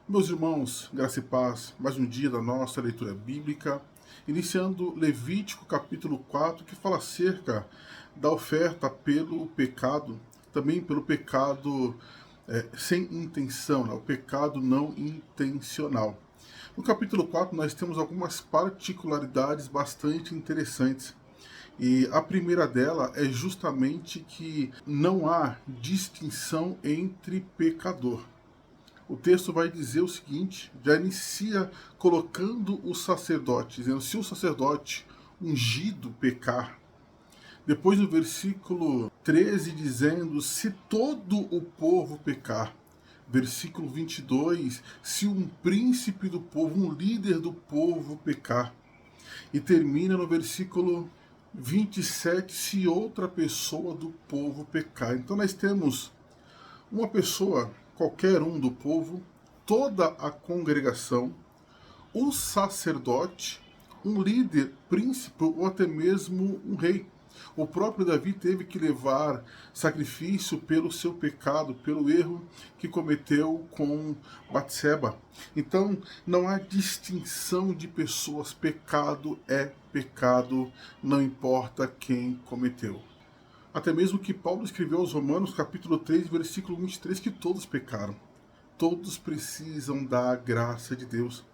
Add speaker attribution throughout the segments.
Speaker 1: Meus irmãos, graça e paz, mais um dia da nossa leitura bíblica, iniciando Levítico capítulo 4, que fala acerca da oferta pelo pecado, também pelo pecado sem intenção, né? O pecado não intencional. No capítulo 4 nós temos algumas particularidades bastante interessantes. E a primeira dela é justamente que não há distinção entre pecador. O texto vai dizer o seguinte, já inicia colocando o sacerdote, dizendo: se o sacerdote ungido pecar. Depois no versículo 13 dizendo: se todo o povo pecar. Versículo 22, se um príncipe do povo, um líder do povo pecar. E termina no versículo 27, se outra pessoa do povo pecar. Então nós temos uma pessoa, qualquer um do povo, toda a congregação, o sacerdote, um líder, príncipe ou até mesmo um rei. O próprio Davi teve que levar sacrifício pelo seu pecado, pelo erro que cometeu com Batseba. Então, não há distinção de pessoas. Pecado é pecado, não importa quem cometeu. Até mesmo que Paulo escreveu aos Romanos, capítulo 3, versículo 23, que todos pecaram. Todos precisam da graça de Deus.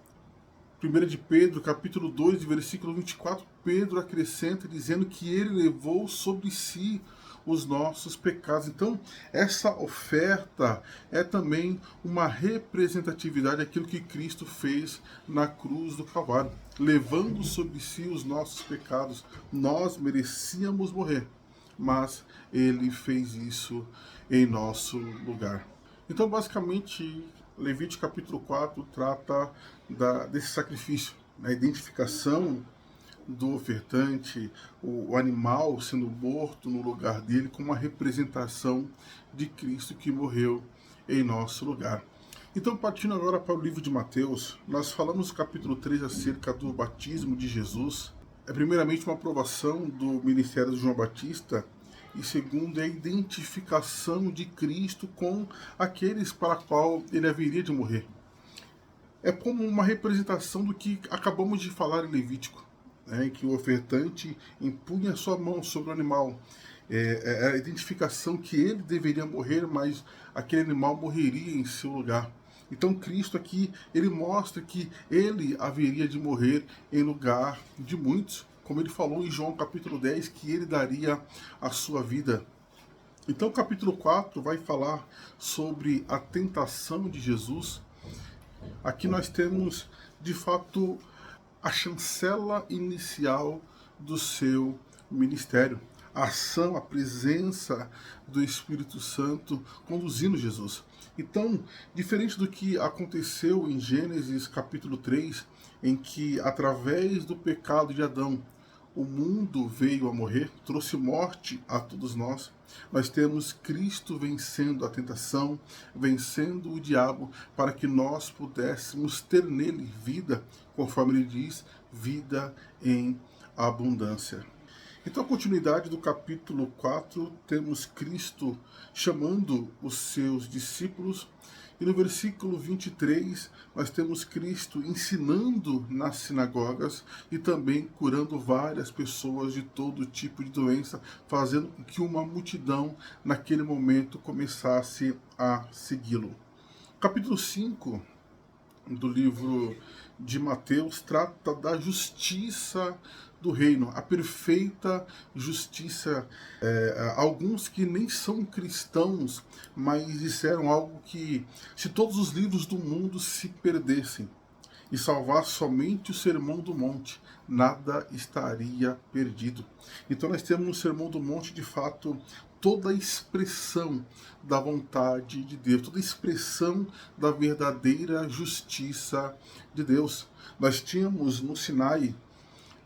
Speaker 1: 1 de Pedro, capítulo 2, versículo 24, Pedro acrescenta dizendo que ele levou sobre si os nossos pecados. Então, essa oferta é também uma representatividade daquilo que Cristo fez na cruz do Calvário, levando sobre si os nossos pecados. Nós merecíamos morrer, mas ele fez isso em nosso lugar. Então, basicamente, Levítico capítulo 4 trata desse sacrifício, a identificação do ofertante, o animal sendo morto no lugar dele, como uma representação de Cristo que morreu em nosso lugar. Então, partindo agora para o livro de Mateus, nós falamos no capítulo 3 acerca do batismo de Jesus. É primeiramente uma aprovação do ministério de João Batista, e segundo é a identificação de Cristo com aqueles para qual ele haveria de morrer. É como uma representação do que acabamos de falar em Levítico, né, em que o ofertante impunha sua mão sobre o animal. É a identificação que ele deveria morrer, mas aquele animal morreria em seu lugar. Então Cristo aqui, ele mostra que ele haveria de morrer em lugar de muitos, como ele falou em João capítulo 10, que ele daria a sua vida. Então o capítulo 4 vai falar sobre a tentação de Jesus. Aqui nós temos, de fato, a chancela inicial do seu ministério. A ação, a presença do Espírito Santo conduzindo Jesus. Então, diferente do que aconteceu em Gênesis capítulo 3, em que através do pecado de Adão, o mundo veio a morrer, trouxe morte a todos nós. Nós temos Cristo vencendo a tentação, vencendo o diabo, para que nós pudéssemos ter nele vida, conforme ele diz, vida em abundância. Então, a continuidade do capítulo 4, temos Cristo chamando os seus discípulos. E no versículo 23, nós temos Cristo ensinando nas sinagogas e também curando várias pessoas de todo tipo de doença, fazendo com que uma multidão, naquele momento, começasse a segui-lo. Capítulo 5 do livro de Mateus trata da justiça do reino, a perfeita justiça. Alguns que nem são cristãos, mas disseram algo que, se todos os livros do mundo se perdessem e salvar somente o Sermão do Monte, nada estaria perdido. Então nós temos no Sermão do Monte, de fato, toda a expressão da vontade de Deus, toda a expressão da verdadeira justiça de Deus. Nós tínhamos no Sinai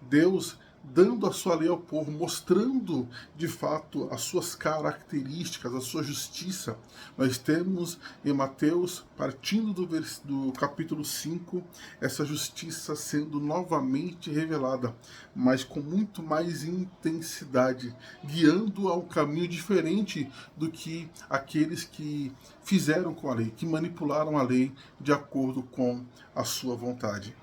Speaker 1: Deus dando a sua lei ao povo, mostrando de fato as suas características, a sua justiça. Nós temos em Mateus, partindo do capítulo 5, essa justiça sendo novamente revelada, mas com muito mais intensidade, guiando a um caminho diferente do que aqueles que fizeram com a lei, que manipularam a lei de acordo com a sua vontade.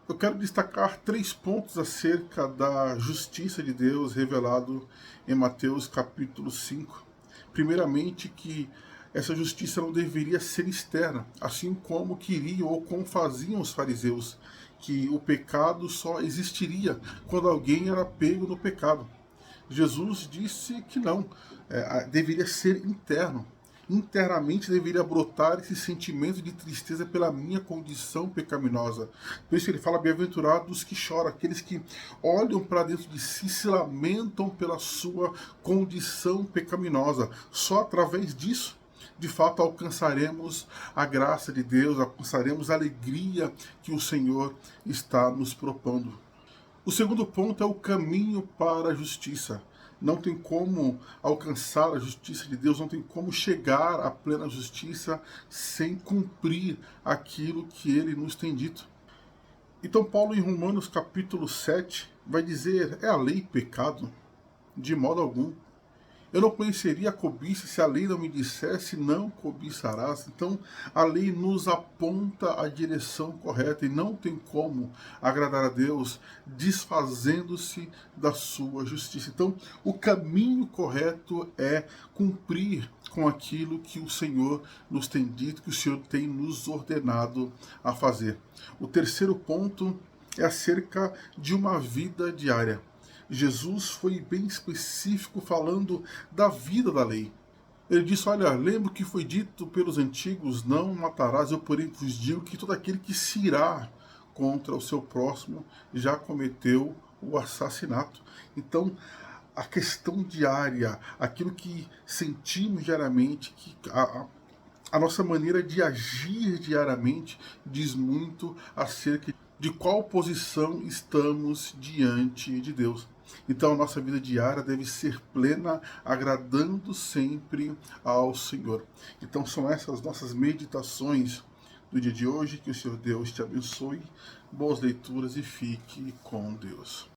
Speaker 1: Eu quero destacar 3 pontos acerca da justiça de Deus revelado em Mateus capítulo 5. Primeiramente, que essa justiça não deveria ser externa, assim como queriam ou como faziam os fariseus, que o pecado só existiria quando alguém era pego no pecado. Jesus disse que não, deveria ser interno. Internamente deveria brotar esse sentimento de tristeza pela minha condição pecaminosa. Por isso ele fala, bem-aventurados que choram, aqueles que olham para dentro de si, se lamentam pela sua condição pecaminosa. Só através disso, de fato, alcançaremos a graça de Deus, alcançaremos a alegria que o Senhor está nos propondo. O segundo ponto é o caminho para a justiça. Não tem como alcançar a justiça de Deus, não tem como chegar à plena justiça sem cumprir aquilo que ele nos tem dito. Então Paulo em Romanos capítulo 7 vai dizer, é a lei pecado? De modo algum. Eu não conheceria a cobiça se a lei não me dissesse não cobiçarás. Então a lei nos aponta a direção correta e não tem como agradar a Deus desfazendo-se da sua justiça. Então o caminho correto é cumprir com aquilo que o Senhor nos tem dito, que o Senhor tem nos ordenado a fazer. O terceiro ponto é acerca de uma vida diária. Jesus foi bem específico falando da vida da lei. Ele disse, olha, lembro que foi dito pelos antigos, não matarás, eu porém vos digo que todo aquele que se irá contra o seu próximo já cometeu o assassinato. Então, a questão diária, aquilo que sentimos diariamente, que a nossa maneira de agir diariamente diz muito acerca de qual posição estamos diante de Deus. Então a nossa vida diária deve ser plena, agradando sempre ao Senhor. Então são essas nossas meditações do dia de hoje. Que o Senhor Deus te abençoe, boas leituras e fique com Deus.